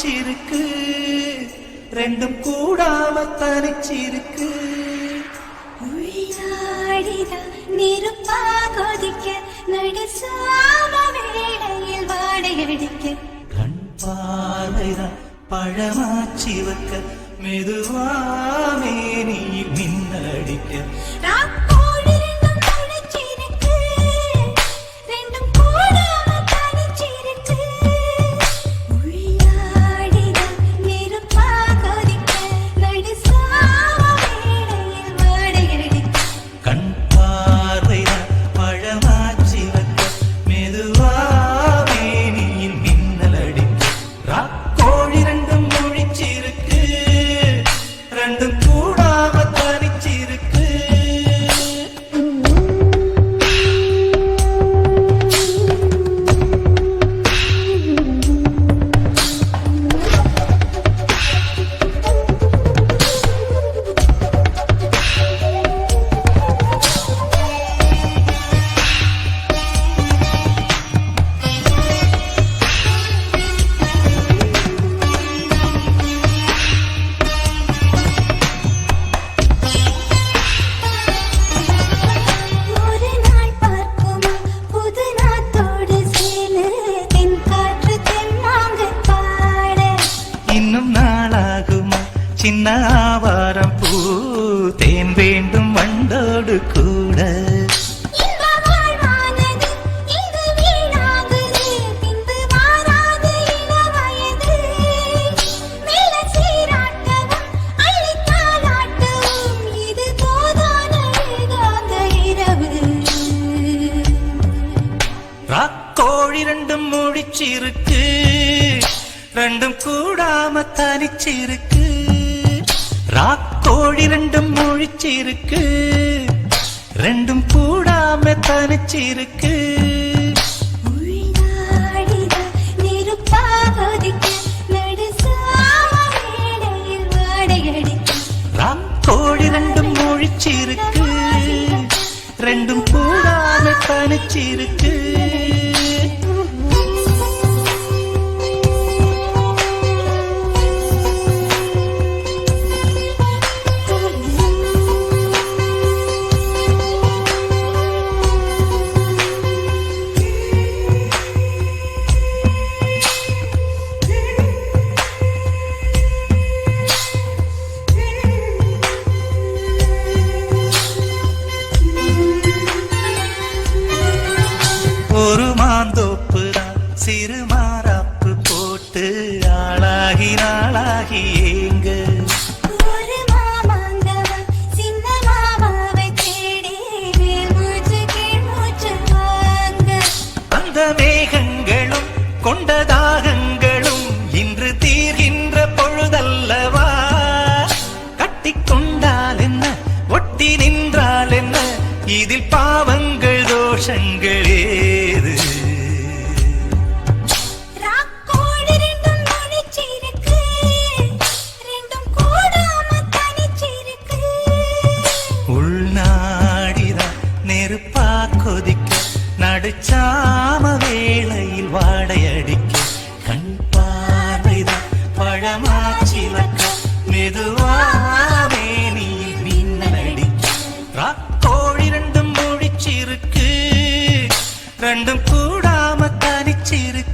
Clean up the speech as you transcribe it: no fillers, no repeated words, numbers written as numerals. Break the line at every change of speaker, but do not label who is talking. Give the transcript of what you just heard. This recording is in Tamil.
முழிச்சிருக்கு ரெண்டும் கூடாம தனிச்சிருக்கு
நெருப்பா கொதிக்க நடுசாம வேளையில் வாடையடிக்க
கண் பார்வைதான் பழமாச்சி வைக்க மெதுவாமே நீ மின்னடிக்க சின்ன ஆவாரம் பூ தேன் வேண்டும் வண்டோடு கூட ராக்கோழி ரெண்டும் முடிச்சிருக்கு ரெண்டும் கூடாம தனிச்சிருக்கு ராக்கோழி ரெண்டும் முழிச்சிருக்கு ரெண்டும் கூடாம தனிச்சிருக்கு ராக்கோழி ரெண்டும் முழிச்சிருக்கு ரெண்டும் கூடாம தனிச்சிருக்கு ஒரு மாந்தோப்புதான் சிறு மாறாப்பு போட்டு ஆளாகி நாளாகி ஏங்க
ஒரு மாமாங்கவன் சின்ன மாமாவை தேடி மூச்சு கீழ் மூச்சு வாங்க
அந்த மேகங்களும் கொண்ட தாகங்களும் இன்று தீர்கின்ற பொழுதல்லவா கட்டிக்கொண்டால் என்ன ஒட்டி நின்றால் என்ன இதில் பாவங்கள் தோஷங்களே நெருப்பா கொதிக்க நடுச்சாம வேளையில் வாடையடிக்க கண் பார்வைதான் பழமாச்சி வைக்க மெதுவாவே நீ மின்னடிக்க ராக்கோழி ரெண்டும் முழிச்சிருக்கு ரெண்டும் கூடாம தனிச்சிருக்கு